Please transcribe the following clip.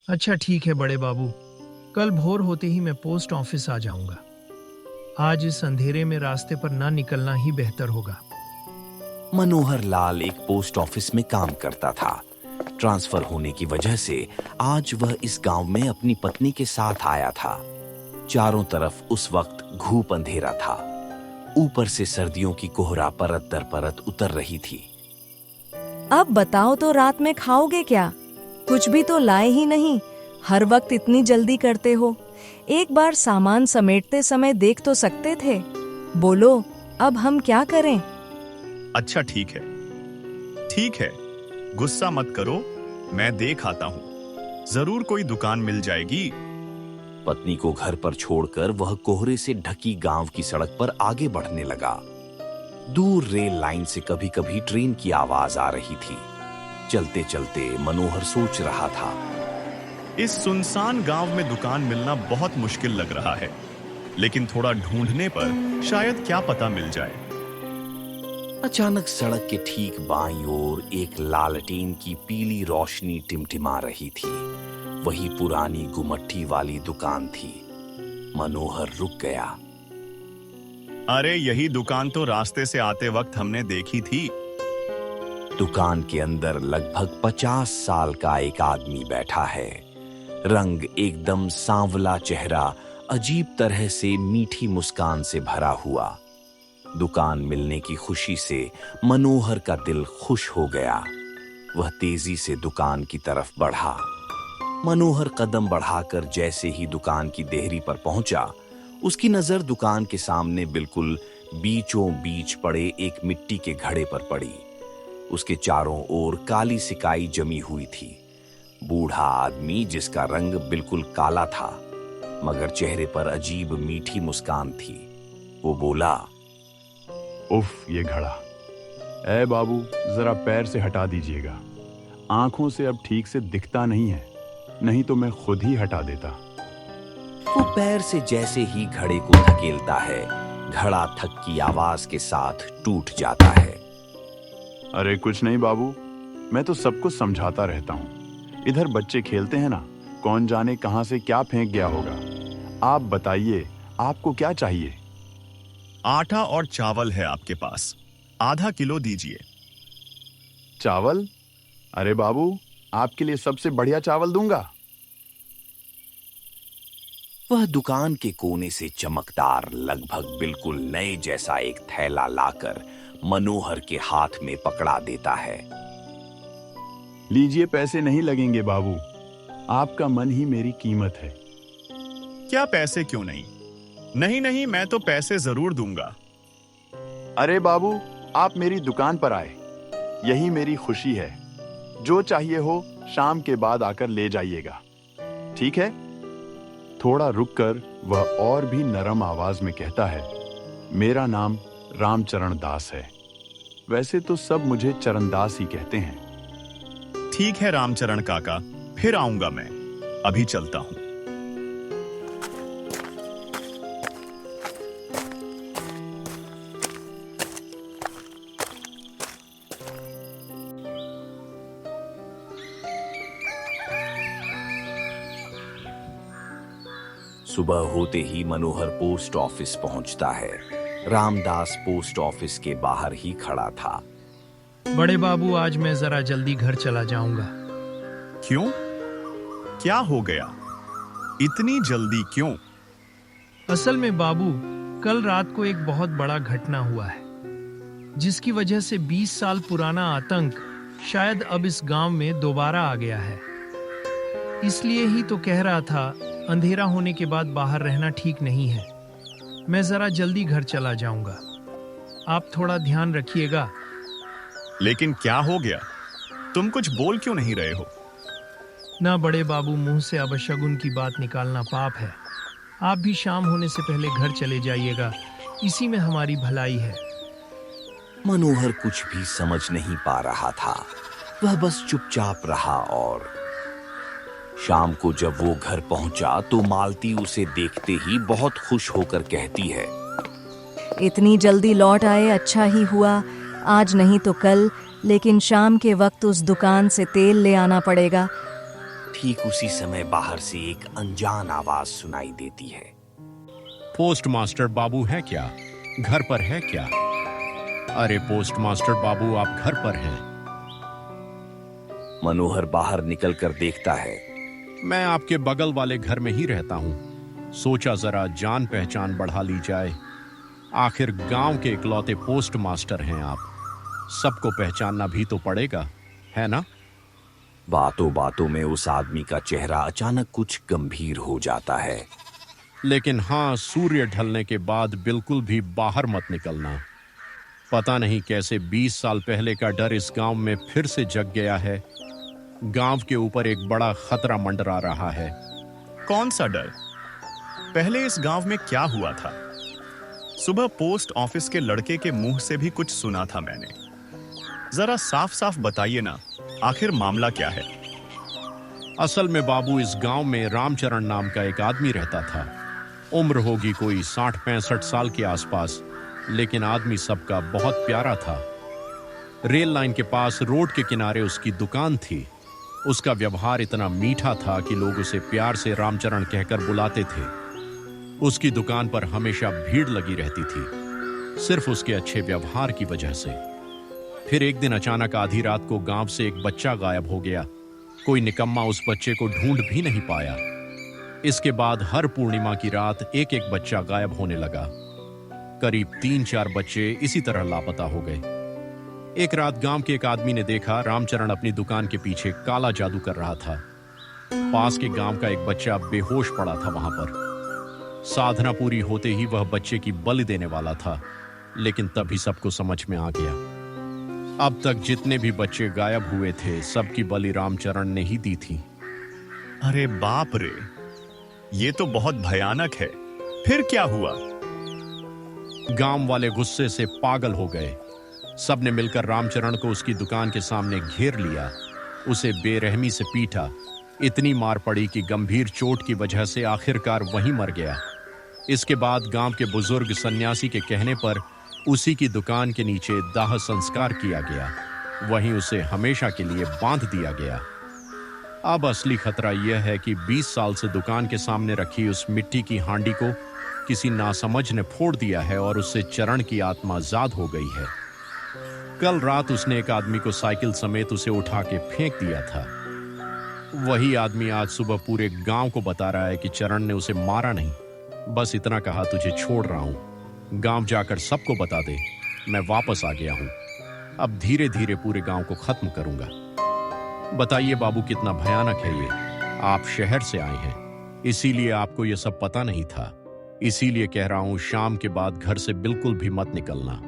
अच्छा ठीक है बड़े बाबू, कल भोर होते ही मैं पोस्ट ऑफिस आ जाऊंगा। आज इस अंधेरे में रास्ते पर ना निकलना ही बेहतर होगा। मनोहर लाल एक पोस्ट ऑफिस में काम करता था। ट्रांसफर होने की वजह से आज वह इस गांव में अपनी पत्नी के साथ आया था। चारों तरफ उस वक्त घूप अंधेरा था। ऊपर से सर्दियों की कोहरा परत दर परत उतर रही थी। अब बताओ तो रात में खाओगे क्या? कुछ भी तो लाए ही नहीं। हर वक्त इतनी जल्दी करते हो। एक बार सामान समेटते समय देख तो सकते थे। बोलो, अब हम क्या करें? अच्छा ठीक है, गुस्सा मत करो, मैं देख आता हूँ। जरूर कोई दुकान मिल जाएगी। पत्नी को घर पर छोड़कर वह कोहरे से ढकी गांव की सड़क पर आगे बढ़ने लगा। दूर रेल लाइन से कभी कभी ट्रेन की आवाज आ रही थी। चलते चलते मनोहर सोच रहा था, इस सुनसान गांव में दुकान मिलना बहुत मुश्किल लग रहा है, लेकिन थोड़ा ढूंढने पर शायद क्या पता मिल जाए। अचानक सड़क के ठीक बाईं ओर एक लालटेन की पीली रोशनी टिमटिमा रही थी। वही पुरानी गुमट्ठी वाली दुकान थी। मनोहर रुक गया। अरे यही दुकान तो रास्ते से आते वक्त हमने देखी थी। दुकान के अंदर लगभग 50 साल का एक आदमी बैठा है। रंग एकदम सांवला, चेहरा अजीब तरह से मीठी मुस्कान से भरा हुआ। दुकान मिलने की खुशी से मनोहर का दिल खुश हो गया। वह तेजी से दुकान की तरफ बढ़ा। मनोहर कदम बढ़ाकर जैसे ही दुकान की देहरी पर पहुंचा, उसकी नजर दुकान के सामने बिल्कुल बीचों बीच पड़े एक मिट्टी के घड़े पर पड़ी। उसके चारों ओर काली सिकाई जमी हुई थी। बूढ़ा आदमी जिसका रंग बिल्कुल काला था, मगर चेहरे पर अजीब मीठी मुस्कान थी। वो बोला, उफ, ये घड़ा। ए बाबू, जरा पैर से हटा दीजिएगा। आंखों से अब ठीक से दिखता नहीं है, नहीं तो मैं खुद ही हटा देता। वो पैर से जैसे ही घड़े को धकेलता है, घड़ा थक की आवाज के साथ टूट जाता है। अरे कुछ नहीं बाबू, मैं तो सबको समझाता रहता हूँ। इधर बच्चे खेलते हैं ना, कौन जाने कहां से क्या फेंक गया होगा। आप बताइए, आपको क्या चाहिए? आटा और चावल है आपके पास, आधा किलो दीजिए। चावल? अरे बाबू, आपके लिए सबसे बढ़िया चावल दूंगा। वह दुकान के कोने से चमकदार, लगभग बिल्कुल नए जैसा एक थैला लाकर मनोहर के हाथ में पकड़ा देता है। लीजिए, पैसे नहीं लगेंगे बाबू, आपका मन ही मेरी कीमत है। क्या पैसे क्यों नहीं? नहीं, मैं तो पैसे जरूर दूंगा। अरे बाबू, आप मेरी दुकान पर आए, यही मेरी खुशी है। जो चाहिए हो शाम के बाद आकर ले जाइएगा, ठीक है? थोड़ा रुककर वह और भी नरम आवाज में कहता है, मेरा नाम रामचरण दास है। वैसे तो सब मुझे चरणदास ही कहते हैं। ठीक है रामचरण काका, फिर आऊंगा मैं। अभी चलता हूं। सुबह होते ही मनोहर पोस्ट ऑफिस पहुंचता है। रामदास पोस्ट ऑफिस के बाहर ही खड़ा था। बड़े बाबू, आज मैं जरा जल्दी घर चला जाऊंगा। क्यों? क्या हो गया? इतनी जल्दी क्यों? असल में बाबू, कल रात को एक बहुत बड़ा घटना हुआ है, जिसकी वजह से 20 साल पुराना आतंक शायद अब इस गांव में दोबारा आ गया है। इसलिए ही तो कह रहा था, अंधेरा होने के बाद बाहर रहना ठीक नहीं है। मैं जरा जल्दी घर चला जाऊंगा। आप थोड़ा ध्यान रखिएगा। लेकिन क्या हो गया? तुम कुछ बोल क्यों नहीं रहे हो? ना बड़े बाबू, मुंह से अपशगुन की बात निकालना पाप है। आप भी शाम होने से पहले घर चले जाइएगा, इसी में हमारी भलाई है। मनोहर कुछ भी समझ नहीं पा रहा था। वह बस चुपचाप रहा और शाम को जब वो घर पहुंचा तो मालती उसे देखते ही बहुत खुश होकर कहती है, इतनी जल्दी लौट आए, अच्छा ही हुआ। आज नहीं तो कल, लेकिन शाम के वक्त उस दुकान से तेल ले आना पड़ेगा। ठीक उसी समय बाहर से एक अनजान आवाज सुनाई देती है। पोस्टमास्टर बाबू है क्या? घर पर है क्या? अरे पोस्टमास्टर बाबू, आप घर पर हैं? मनोहर बाहर निकलकर देखता है। मैं आपके बगल वाले घर में ही रहता हूँ। सोचा जरा जान पहचान बढ़ा ली जाए। आखिर गांव के इकलौते पोस्टमास्टर हैं आप, सबको पहचानना भी तो पड़ेगा, है ना? बातों बातों में उस आदमी का चेहरा अचानक कुछ गंभीर हो जाता है। लेकिन हाँ, सूर्य ढलने के बाद बिल्कुल भी बाहर मत निकलना। पता नहीं कैसे 20 साल पहले का डर इस गांव में फिर से जग गया है। गांव के ऊपर एक बड़ा खतरा मंडरा रहा है। कौन सा डर? पहले इस गांव में क्या हुआ था? सुबह पोस्ट ऑफिस के लड़के के मुंह से भी कुछ सुना था मैंने। जरा साफ साफ बताइए ना, आखिर मामला क्या है? असल में बाबू, इस गांव में रामचरण नाम का एक आदमी रहता था। उम्र होगी कोई 60-65 साल के आसपास, लेकिन आदमी सबका बहुत प्यारा था। रेल लाइन के पास रोड के किनारे उसकी दुकान थी। उसका व्यवहार इतना मीठा था कि लोग उसे प्यार से रामचरण कहकर बुलाते थे। उसकी दुकान पर हमेशा भीड़ लगी रहती थी, सिर्फ उसके अच्छे व्यवहार की वजह से। फिर एक दिन अचानक आधी रात को गांव से एक बच्चा गायब हो गया। कोई निकम्मा उस बच्चे को ढूंढ भी नहीं पाया। इसके बाद हर पूर्णिमा की रात एक एक बच्चा गायब होने लगा। करीब 3-4 बच्चे इसी तरह लापता हो गए। एक रात गांव के एक आदमी ने देखा रामचरण अपनी दुकान के पीछे काला जादू कर रहा था। पास के गांव का एक बच्चा बेहोश पड़ा था वहां पर। साधना पूरी होते ही वह बच्चे की बलि देने वाला था, लेकिन तभी सबको समझ में आ गया। अब तक जितने भी बच्चे गायब हुए थे, सबकी बलि रामचरण ने ही दी थी। अरे बाप रे, ये तो बहुत भयानक है। फिर क्या हुआ? गांव वाले गुस्से से पागल हो गए। सबने मिलकर रामचरण को उसकी दुकान के सामने घेर लिया। उसे बेरहमी से पीटा। इतनी मार पड़ी कि गंभीर चोट की वजह से आखिरकार वहीं मर गया। इसके बाद गांव के बुजुर्ग सन्यासी के कहने पर उसी की दुकान के नीचे दाह संस्कार किया गया। वहीं उसे हमेशा के लिए बांध दिया गया। अब असली खतरा यह है कि 20 साल से दुकान के सामने रखी उस मिट्टी की हांडी को किसी नासमझ ने फोड़ दिया है और उससे चरण की आत्मा जाद हो गई है। कल रात उसने एक आदमी को साइकिल समेत उसे उठा के फेंक दिया था। वही आदमी आज सुबह पूरे गांव को बता रहा है कि चरण ने उसे मारा नहीं, बस इतना कहा, तुझे छोड़ रहा हूं, गांव जाकर सबको बता दे मैं वापस आ गया हूं। अब धीरे धीरे पूरे गांव को खत्म करूंगा। बताइए बाबू, कितना भयानक है ये। आप शहर से आए हैं, इसीलिए आपको ये सब पता नहीं था। इसीलिए कह रहा हूं, शाम के बाद घर से बिल्कुल भी मत निकलना।